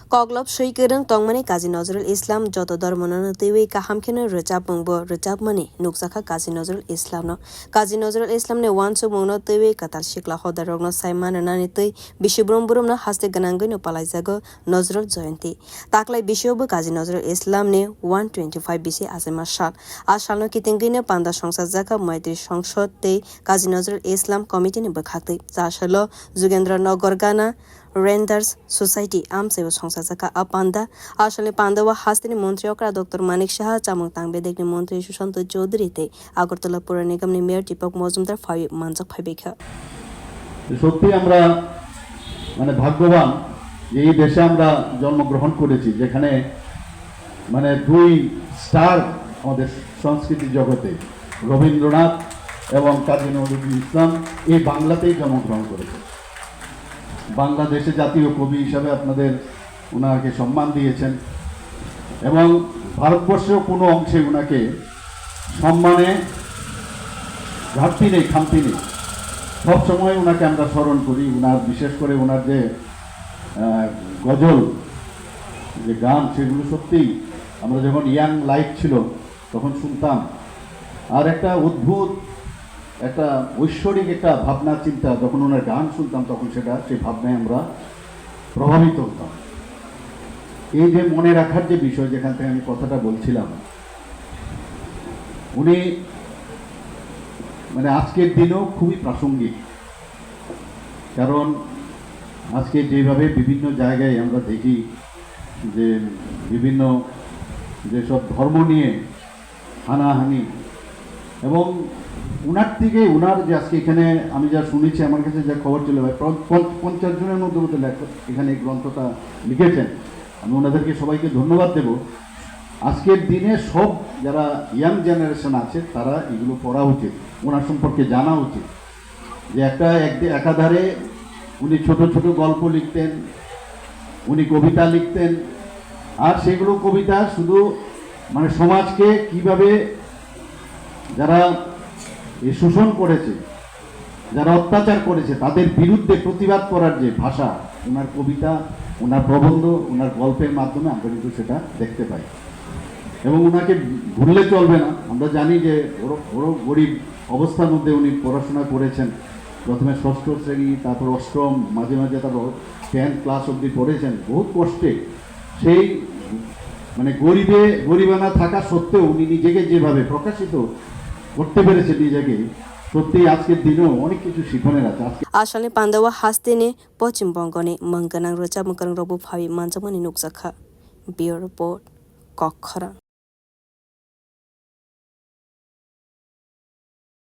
Koglop Shui Kereng Tongmani Kazi Nozrul Islam Joto Dormono Tiwi Kahamkino Rechap Mungbo Rechap Mani Nuksaka Kazi Nozrul Islam no Kazi Nozrul Islam ne Wansu Mungno Tiwi Katal Shikla Hodarogno Saiman Naniti Bishubrum Burum no Haste Ganangino Palaizago Nozrul Jointi Taklai Bishubu Kazi Nozrul Islam ne 125 BC Azema Shal Ashano Kitingine Panda Shongsa Zaka Maitri Shongshot Te Kazi Nozrul Islam Committee ne Bakhati Zashalo Zugendra Nogorgana Renders Society Amseo Songsaka Apanda, Ashali Pandawa Hastini Montreokra Dr. Manik Shah, Chamutang Bedek Montre Shushanto Jodrite, Agortola Puranigam Nimer Tipok Mozumdar 5 months of Pibeka. সত্যি আমরা মানে ভাগ্যবান যে এই দেশে আমরা জন্মগ্রহণ করেছি যেখানে মানে দুই স্টার আমাদের সংস্কৃতি জগতে রবীন্দ্রনাথ এবং কাজী নজরুল ইসলাম এই বাংলাতেই জন্মগ্রহণ করেছে বাংলাদেশে জাতীয় কবি হিসাবে আপনাদের ওনাকে সম্মান দিয়েছেন এবং ভারতবর্ষের কোনো অংশে ওনাকে সম্মানে ঘাটতি নেই খামতি নেই সবসময় ওনাকে আমরা স্মরণ করি ওনার বিশেষ করে ওনার যে গজল যে গান সেগুলো সত্যিই আমরা যখন ইয়াং লাইফ ছিল তখন শুনতাম আর একটা অদ্ভুত একটা ঐশ্বরিক একটা ভাবনা চিন্তা যখন ওনার গান শুনতাম তখন সেই ভাবনায় আমরা প্রভাবিত হতাম এই যে মনে রাখার যে বিষয় যেখান থেকে আমি কথাটা বলছিলাম উনি মানে আজকের দিনেও খুবই প্রাসঙ্গিক কারণ আজকে যেভাবে বিভিন্ন জায়গায় আমরা দেখি যে বিভিন্ন যেসব ধর্ম নিয়ে হানাহানি এবং উনার থেকে উনার যে আজকে এখানে আমি যা শুনেছি আমার কাছে যা খবর ছিল 50 জনের মধ্যে লেখক এখানে এই গ্রন্থটা লিখেছেন আমি ওনাদেরকে সবাইকে ধন্যবাদ দেব আজকের দিনে সব যারা ইয়াং জেনারেশন আছে তারা এগুলো পড়া উচিত ওনার সম্পর্কে জানা উচিত যে একাধারে উনি ছোট ছোট গল্প লিখতেন উনি কবিতা লিখতেন আর সেগুলো কবিতা শুধু মানে সমাজকে কিভাবে যারা এই শোষণ করেছে যারা অত্যাচার করেছে তাদের বিরুদ্ধে প্রতিবাদ করার যে ভাষা ওনার কবিতা ওনার প্রবন্ধ ওনার গল্পের মাধ্যমে আমরা কিন্তু সেটা দেখতে পাই এবং ওনাকে ভুললে চলবে না আমরা জানি যে বড় গরিব অবস্থার মধ্যে উনি পড়াশোনা করেছেন প্রথমে ষষ্ঠ শ্রেণী তারপর অষ্টম মাঝে মাঝে তারপর 10th ক্লাস অবধি পড়েছেন বহুত কষ্টে সেই মানে গরিবানা থাকা সত্ত্বেও উনি নিজেকে যেভাবে প্রকাশিত করতে পেরেছে নিজেকে সত্যি আজকের দিনেও অনেক কিছু শিখনের আছে আসলে পান্দাওয়া হাস্তেনে পশ্চিম বঙ্গনে মঙ্গনাং রচা মঙ্গনাং রবু ভাবি মানজামনি নুকজাখা বিউরো রিপোর্ট কক্ষরা